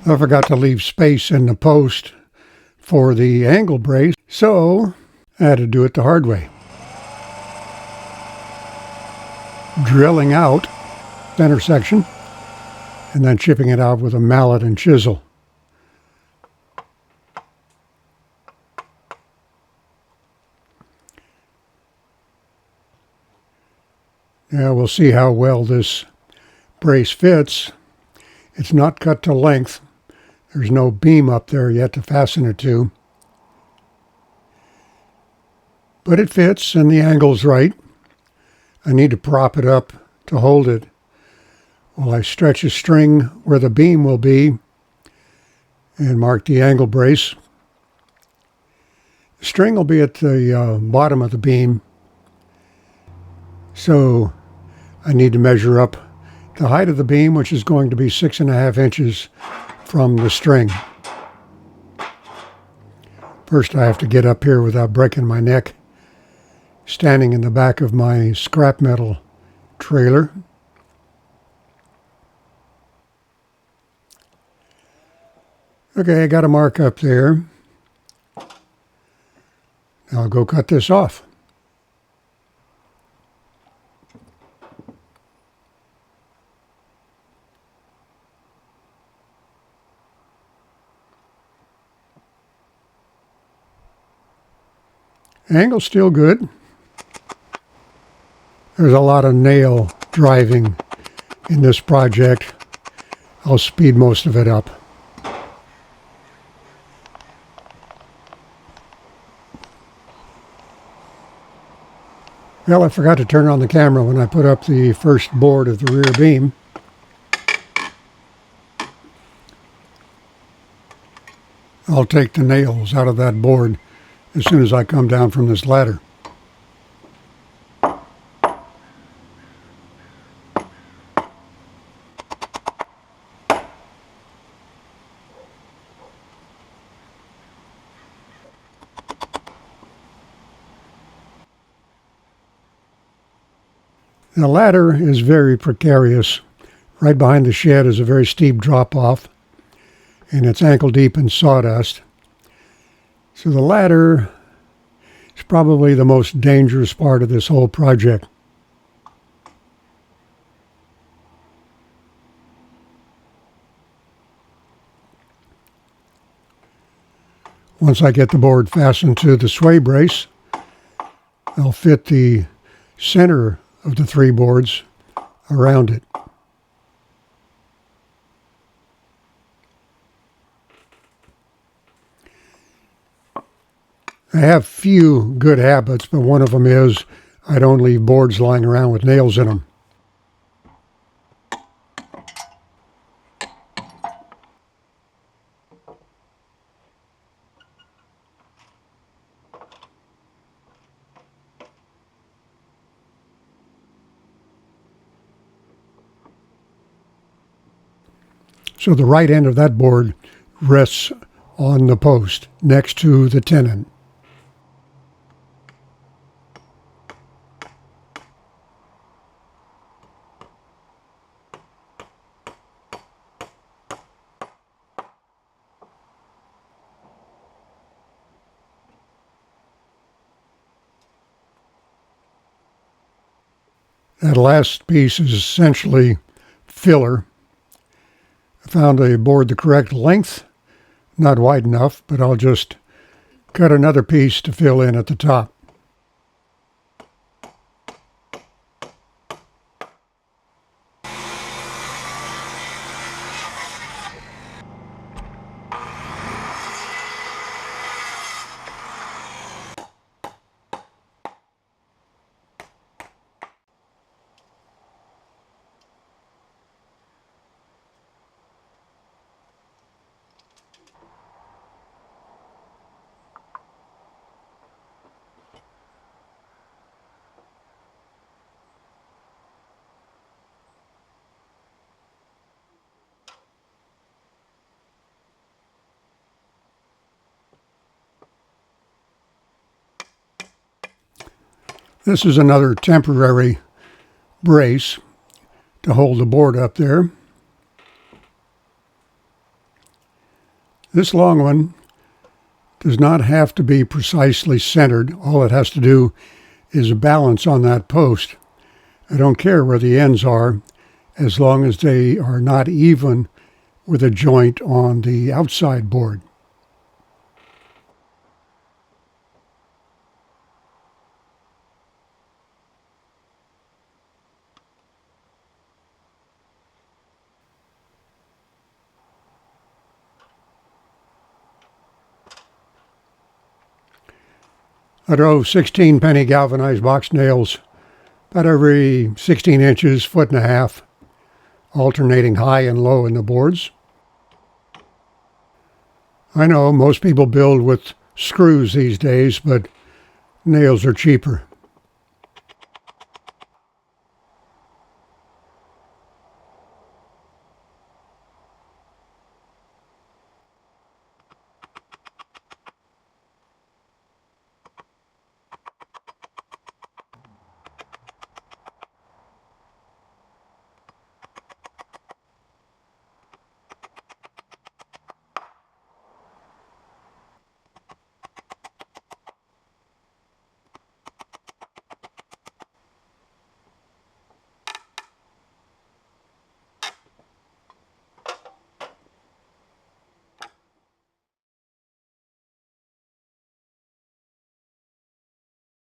I forgot to leave space in the post for the angle brace, so I had to do it the hard way. Drilling out center section and then chipping it out with a mallet and chisel. Yeah, we'll see how well this brace fits. It's not cut to length. There's no beam up there yet to fasten it to. But it fits and the angle's right. I need to prop it up to hold it while I stretch a string where the beam will be and mark the angle brace. The string will be at the bottom of the beam, so I need to measure up the height of the beam, which is going to be 6.5 inches from the string. First I have to get up here without breaking my neck, standing in the back of my scrap metal trailer. Okay, I got a mark up there. Now I'll go cut this off. Angle's still good. There's a lot of nail driving in this project. I'll speed most of it up. Well, I forgot to turn on the camera when I put up the first board of the rear beam. I'll take the nails out of that board as soon as I come down from this ladder. The ladder is very precarious. Right behind the shed is a very steep drop-off, and it's ankle deep in sawdust. So the ladder is probably the most dangerous part of this whole project. Once I get the board fastened to the sway brace, I'll fit the center of the 3 boards around it. I have few good habits, but one of them is I don't leave boards lying around with nails in them. So the right end of that board rests on the post next to the tenon. That last piece is essentially filler. I found a board the correct length, not wide enough, but I'll just cut another piece to fill in at the top. This is another temporary brace to hold the board up there. This long one does not have to be precisely centered. All it has to do is balance on that post. I don't care where the ends are, as long as they are not even with a joint on the outside board. I drove 16 penny galvanized box nails about every 16 inches, 1.5 feet, alternating high and low in the boards. I know most people build with screws these days, but nails are cheaper.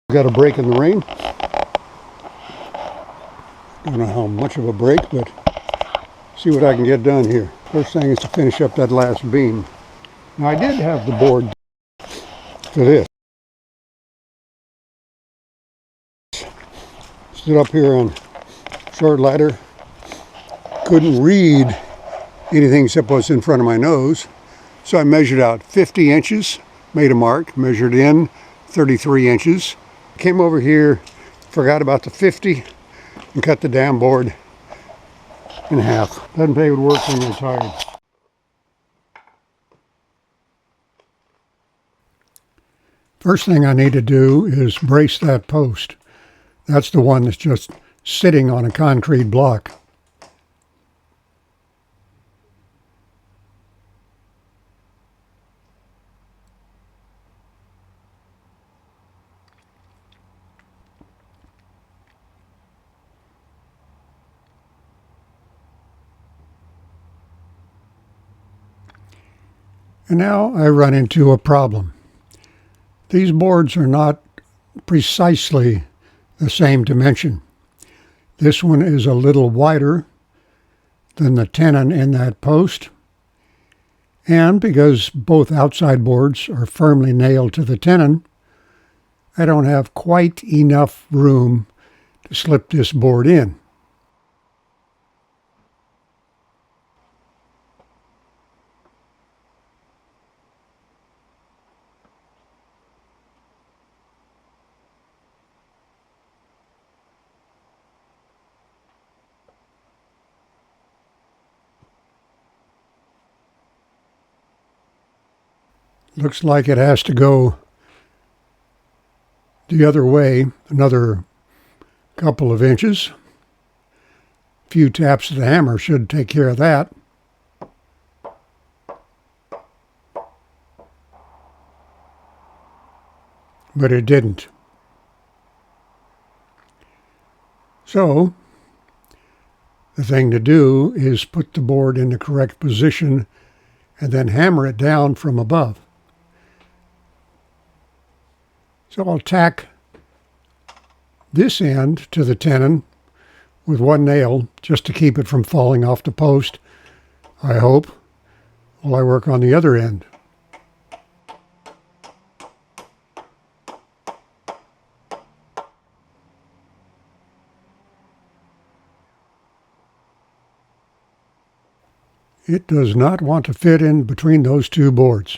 Got a break in the rain. Don't know how much of a break, but see what I can get done here. First thing is to finish up that last beam. Now I did have the board for this. Stood up here on a short ladder. Couldn't read anything except what's in front of my nose. So I measured out 50 inches, made a mark, measured in 33 inches. Came over here, forgot about the 50, and cut the damn board in half. Doesn't pay good work when you're tired. First thing I need to do is brace that post. That's the one that's just sitting on a concrete block. And now I run into a problem. These boards are not precisely the same dimension. This one is a little wider than the tenon in that post. And because both outside boards are firmly nailed to the tenon, I don't have quite enough room to slip this board in. Looks like it has to go the other way, another couple of inches. A few taps of the hammer should take care of that. But it didn't. So, the thing to do is put the board in the correct position and then hammer it down from above. So I'll tack this end to the tenon with one nail just to keep it from falling off the post, I hope, while I work on the other end. It does not want to fit in between those two boards.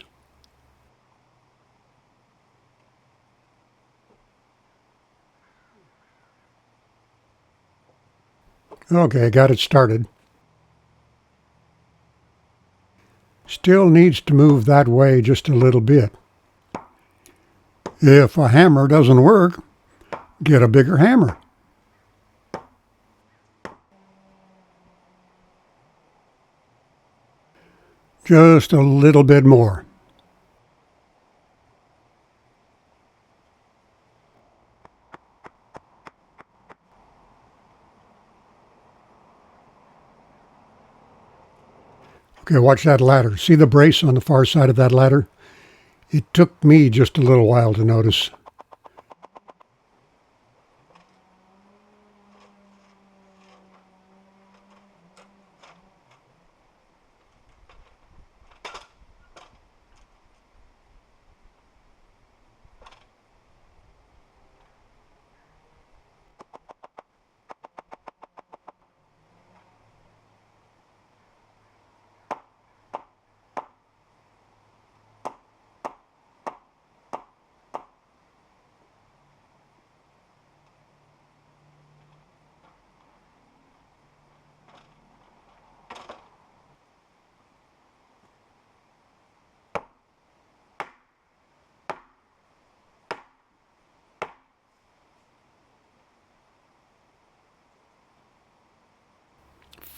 Okay, got it started. Still needs to move that way just a little bit. If a hammer doesn't work, get a bigger hammer. Just a little bit more. Okay, watch that ladder. See the brace on the far side of that ladder? It took me just a little while to notice.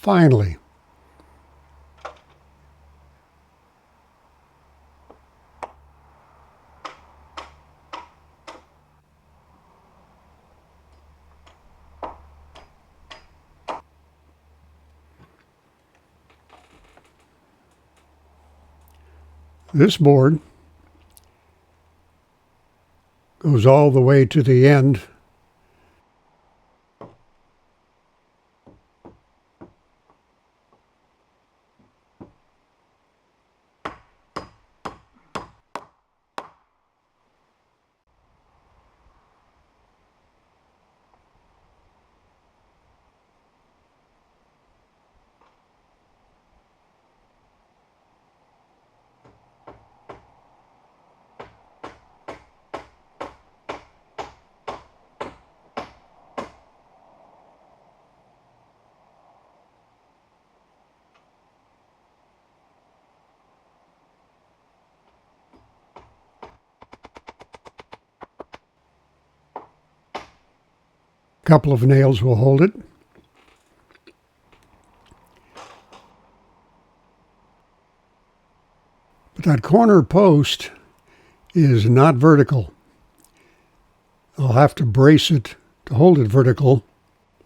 Finally. This board goes all the way to the end. A couple of nails will hold it. But that corner post is not vertical. I'll have to brace it to hold it vertical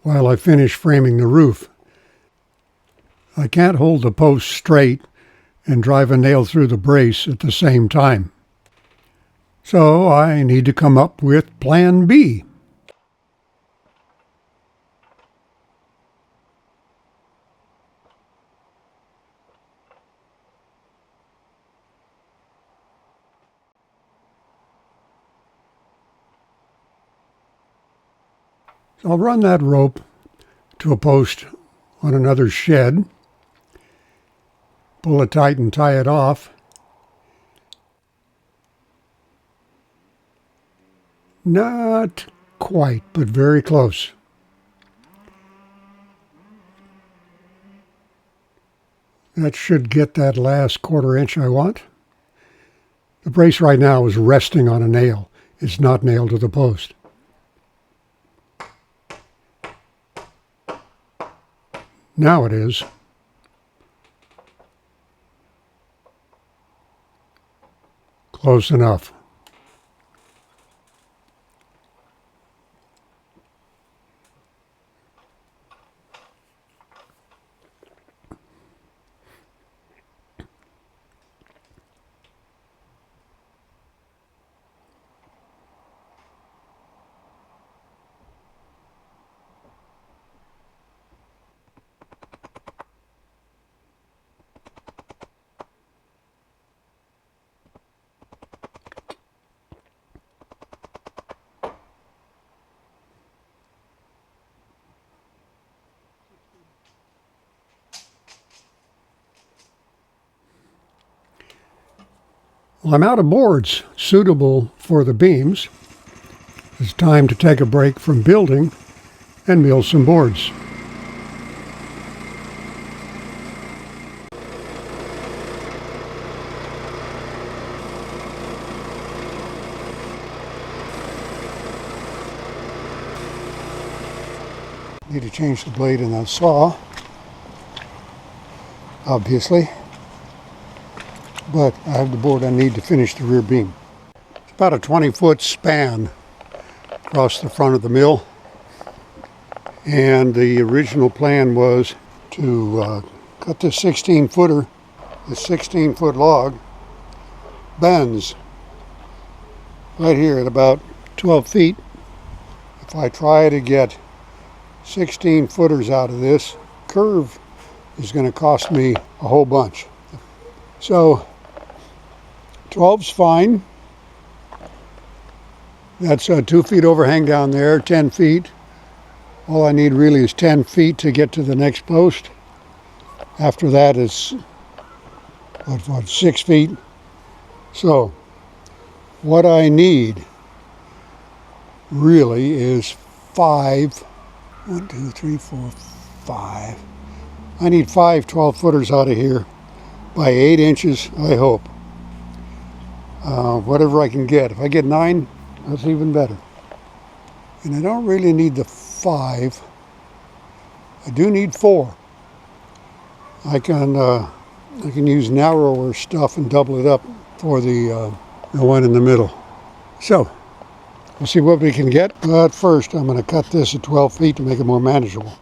while I finish framing the roof. I can't hold the post straight and drive a nail through the brace at the same time. So I need to come up with Plan B. So I'll run that rope to a post on another shed, pull it tight and tie it off. Not quite, but very close. That should get that last 1/4 inch I want. The brace right now is resting on a nail. It's not nailed to the post. Now it is. Close enough. Well, I'm out of boards suitable for the beams. It's time to take a break from building and mill some boards. Need to change the blade in that saw, obviously. but I have the board I need to finish the rear beam. It's about a 20-foot span across the front of the mill, and the original plan was to cut this 16-footer. The 16-foot log bends right here at about 12 feet. If I try to get 16 footers out of this, curve is going to cost me a whole bunch. So 12's fine. That's a 2 feet overhang down there, 10 feet. All I need really is 10 feet to get to the next post. After that is, what 6 feet? So what I need really is 5. 1, 2, 3, 4, 5. I need 5 12-footers out of here by 8 inches, I hope. Whatever I can get. If I get 9, that's even better. And I don't really need the 5. I do need 4. I can use narrower stuff and double it up for the one in the middle. So we'll see what we can get. But first, I'm going to cut this at 12 feet to make it more manageable.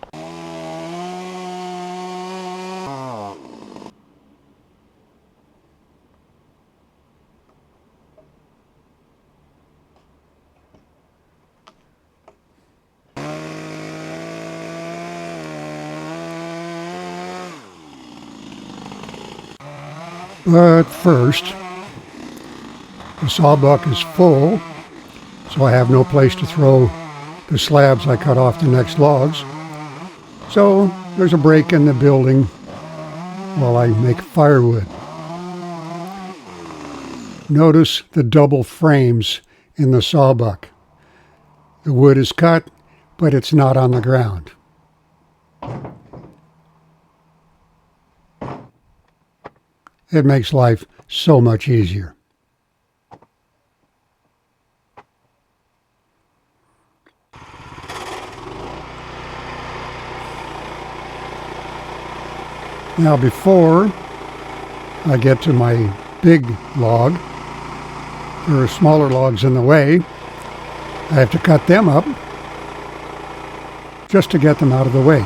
But first, the sawbuck is full, so I have no place to throw the slabs I cut off the next logs. So there's a break in the building while I make firewood. Notice the double frames in the sawbuck. The wood is cut, but it's not on the ground. It makes life so much easier. Now before I get to my big log, there are smaller logs in the way. I have to cut them up just to get them out of the way.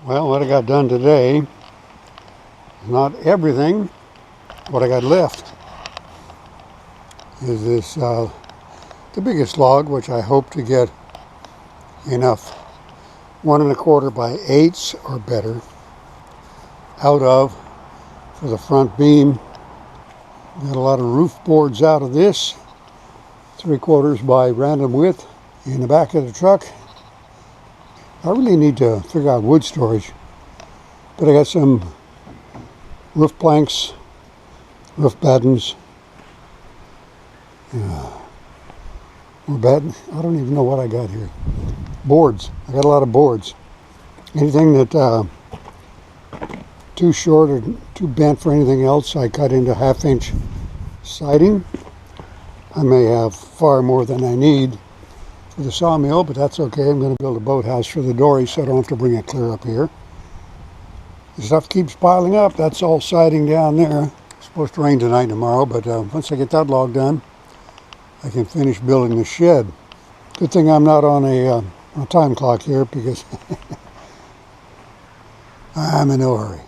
Well, what I got done today is not everything. What I got left is this, the biggest log, which I hope to get enough 1 1/4 by 8s or better out of for the front beam. Got a lot of roof boards out of this, 3/4 by random width in the back of the truck. I really need to figure out wood storage, but I got some roof planks, roof battens, more batten. I don't even know what I got here. Boards. I got a lot of boards. Anything that too short or too bent for anything else, I cut into 1/2 inch siding. I may have far more than I need for the sawmill, but that's okay. I'm going to build a boathouse for the dory, so I don't have to bring it clear up here. The stuff keeps piling up. That's all siding down there. It's supposed to rain tonight and tomorrow, but once I get that log done, I can finish building the shed. Good thing I'm not on a time clock here, because I'm in no hurry.